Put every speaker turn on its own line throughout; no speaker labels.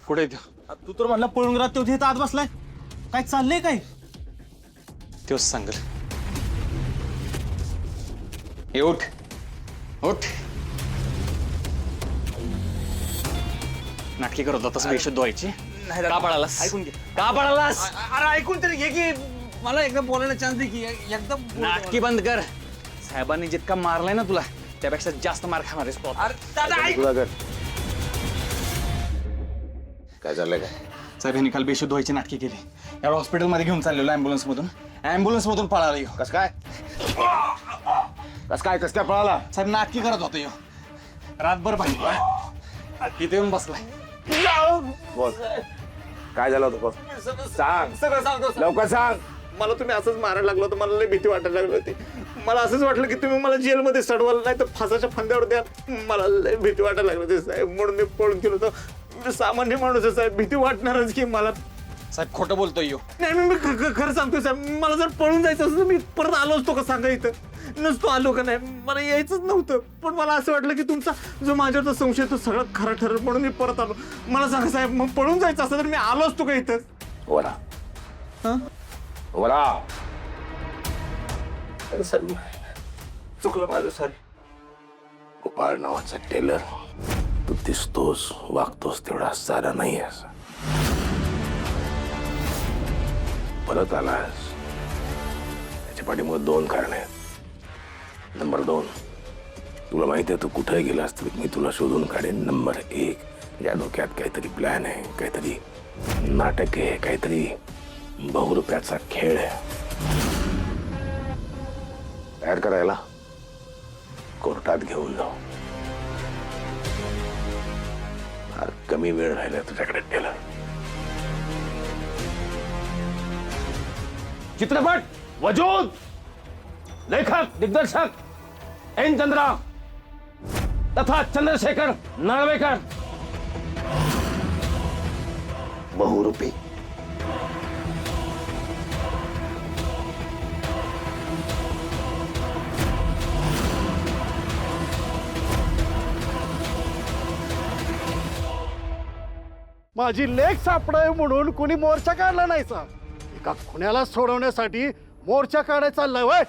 कुठे
तू तर म्हणला पळून गेला तो तिथे आत बसलाय. काय चाललंय काय?
तेच सांगल. ये उठ उठ. नाटकी करत होतास बेशुद्ध व्हायची. का पळालास?
ऐकून घे.
का पळालास?
अरे ऐकून तरी घे की मला एकदम बोलायला चान्स दे की एकदम
नाटकी बंद कर. साहेबांनी जितका मारलाय ना तुला त्यापेक्षा जास्त मार खाणार आहेस तू.
अरे दादा ऐक.
काय चाललंय काय?
साहेब यांनी काल बेशुद्ध व्हायची नाटकी केली. याला हॉस्पिटलमध्ये घेऊन चाललेलो ॲम्ब्युलन्स मधून पळाला ह्यो.
कस काय पळाला?
साहेब नाटकी करत होतो ह्यो. रातभर भांडला तिथे येऊन बसलाय.
बोल काय झालं होतं? बोल सांग,
सगळं सांगतो.
लवकर सांग.
मला तुम्ही असंच मारायला लागलो होतं. मला लय भीती वाटायला लागली होती. मला असंच वाटलं की तुम्ही मला जेलमध्ये सडवाल नाही तर फासाच्या फंद्यावर द्या. मला लय भीती वाटायला लागली होती साहेब, म्हणून मी पळून गेलो होतो. मी सामान्य माणूस आहे साहेब, भीती वाटणारच की मला.
साहेब खोटं बोलतोय ह्यो.
नाही मी खरं सांगतोय साहेब, मला जर पळून जायचं असतं तर मी परत आलो असतो का सांगा इथं. नसतो आलो का नाही, मला यायचंच नव्हतं. पण मला असं वाटलं की तुमचा जो माझ्यावरचा संशय तो सगळं खरं ठरलं म्हणून मी परत आलो. मला सांगा साहेब, मग पळून जायचं असतं तर मी आलो असतो का इथं.
वरा
हं?
वरा.
साहेब चुकलं माझं साहेब.
गोपाळ नावाचा टेलर तू दिसतोस वागतोस तेवढा सारा नाही आहेस. परत आलास त्याच्या पाठीमुळे 2 कारण आहेत. नंबर 2, तुला माहिती आहे तू कुठे गेलास तरी मी तुला शोधून काढेन. नंबर 1, या डोक्यात काहीतरी प्लॅन आहे, काहीतरी नाटक आहे, काहीतरी बहुरुप्याचा खेळ आहे. तयार करायला कोर्टात घेऊन जाऊ. फार कमी वेळ राहिला तुझ्याकडे टेलर. चित्रपट वजूद, लेखक दिग्दर्शक एन चंद्रा तथा चंद्रशेखर नार्वेकर. बहुरूपी.
माझी लेख सापडाय म्हणून कोणी मोर्चा काढला नाही सा. एका खुन्याला सोडवण्यासाठी मोर्चा काढायचा चाललाय वय.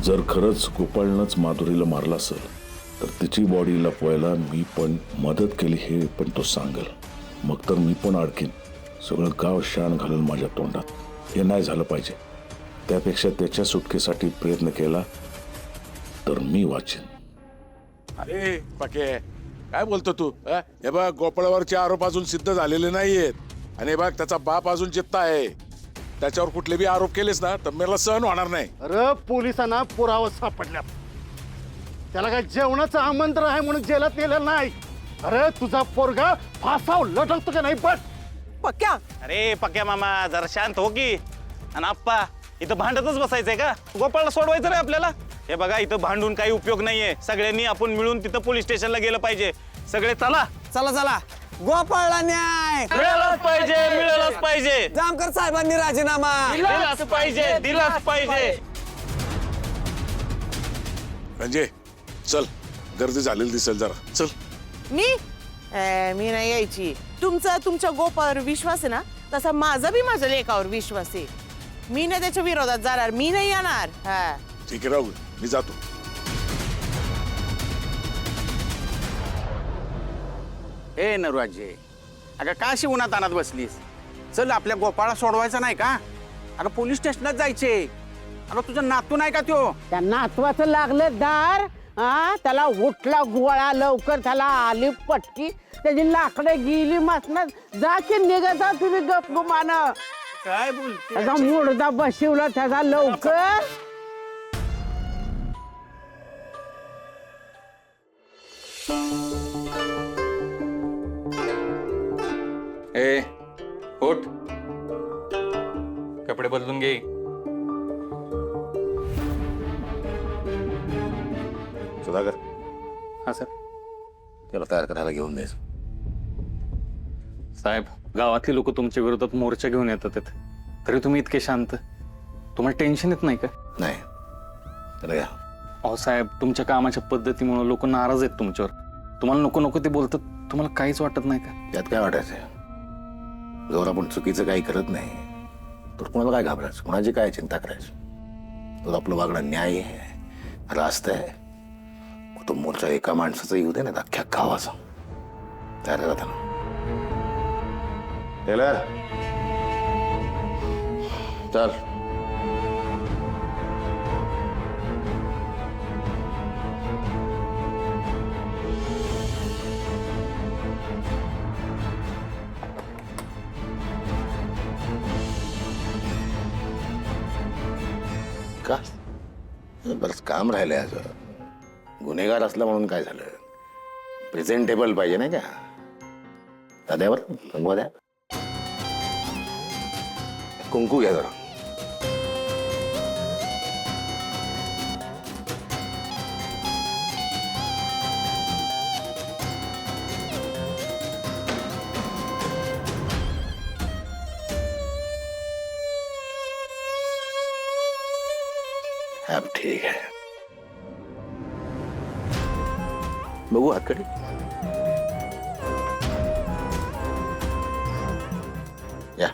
जर खरंच गोपाळनंच माधुरीला मारला असेल तर तिची बॉडी लपवायला मी पण मदत केली हे पण तो सांगेल. मग तर मी पण अडकीन. सगळं गाव शान घालेल माझ्या तोंडात. हे नाही झालं पाहिजे. त्यापेक्षा त्याच्या सुटकेसाठी प्रयत्न केला तर मी वाचेन.
अरे पके काय बोलतो तू? हे बघ गोपाळावरचे आरोप अजून सिद्ध झालेले नाहीयेत. आणि बघ त्याचा बाप अजून जित्ता आहे. त्याच्यावर कुठले बी आरोप केलेस ना तर मला सहन होणार नाही.
अरे पोलिसांना पुरावा सापडल्यात. त्याला काय जेवणाचं आमंत्रण आहे म्हणून जेलात नेलं नाही. अरे तुझा पोरगा फासाव लटकतो का नाही पण.
पक्क्या
अरे पक्या मामा जरा शांत हो की. आणि आप्पा इथं भांडतच बसायचंय का? गोपाळला सोडवायचं रे आपल्याला. हे बघा इथं भांडून काही उपयोग नाहीये. सगळ्यांनी आपण मिळून तिथं पोलीस स्टेशनला गेलं पाहिजे. सगळे चला.
चला चला. गोपाळला न्याय
मिळालंच पाहिजे.
जामकर साहेबांनी राजीनामा
दिलाच पाहिजे.
म्हणजे चल, गर्दी झालेली दिसेल जरा. चल.
मी नाही यायची. तुमच्या गोपावर विश्वास आहे ना तसा माझा बी माझ्या लेकावर विश्वास आहे. मी नाही त्याच्या विरोधात जाणार. मी नाही येणार. हा
ठीक आहे राहुल, मी जातो.
ए नरवाजे, अगं का अशी उन्हात आणत बसलीस? चल आपल्या गोपाळा सोडवायचा नाही का? अगं पोलीस स्टेशनात जायचे. अगं तुझा नातू नाही का त्यो?
त्या नातवाचं लागलं दार. त्याला उठला गोळा लवकर. त्याला आली पटकी. त्याची लाकडे गेली मसनात. जा की निघता तुम्ही गप गुमान.
काय बोलते?
त्याचा मुडदा बसवला त्याचा लवकर.
ए उठ. कपडे बदलून घे.
सुधाकर
हा सर.
त्याला तयार करायला घेऊन जायचं.
साहेब गावातली लोक तुमच्या विरोधात मोर्चा घेऊन येतात तरी तुम्ही इतके शांत. तुम्हाला टेन्शन येत नाही का?
नाही त्याला घ्या.
अहो साहेब तुमच्या कामाच्या पद्धतीमुळे लोक नाराज आहेत तुमच्यावर.
तुम्हाला नको नको ते बोलतात, तुम्हाला काहीच वाटत नाही का?
त्यात काय वाटायचं? जर आपण चुकीचं काही करत नाही तर कोणाला काय घाबरायचं, कोणाची काय चिंता करायची? तर आपलं वागणं न्याय आहे, रास्त आहे. तो मोर्चा एका माणसाचा येऊ दे ना, अख्ख्या गावाचा. तयार राहता ना टेलर, चल. का बरंच काम राहिलंय आज. गुन्हेगार असला म्हणून काय झालं? प्रेझेंटेबल पाहिजे नाही का? दाद्यावर कुंकू द्या, कुंकू घ्या जरा. अब ठीक है. बघू हातकडे. या.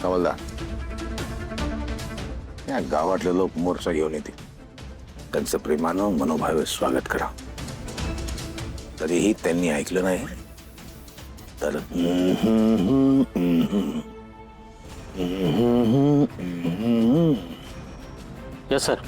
समजला? या गावातले लोक मोर्चा घेऊन येतील, त्यांचं प्रेमानं मनोभावे स्वागत करा. तरीही त्यांनी ऐकलं नाही तर
यस सर.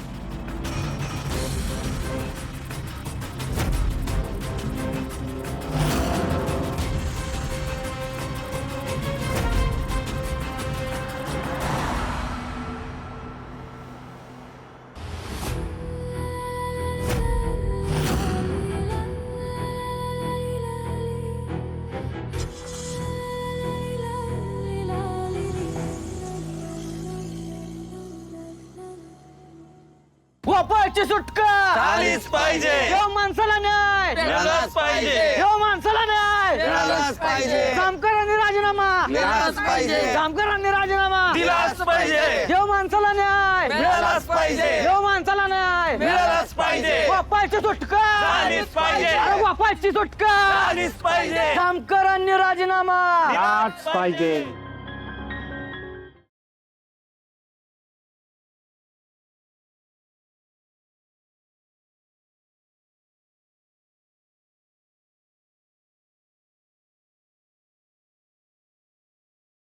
गोपाळची सुटका
झालीच पाहिजे.
यो माणसाला न्याय
मिळालाच पाहिजे.
यो माणसाला न्याय
मिळालाच पाहिजे.
जामकरांनी राजीनामा
मिळालाच पाहिजे.
जामकरांनी राजीनामा
दिलाच पाहिजे.
यो माणसाला न्याय
मिळालाच पाहिजे.
यो माणसाला न्याय
मिळालाच पाहिजे.
गोपाळची सुटका
झालीच पाहिजे.
अरे गोपाळची सुटका
झालीच पाहिजे.
जामकरांनी राजीनामा
दिलाच पाहिजे.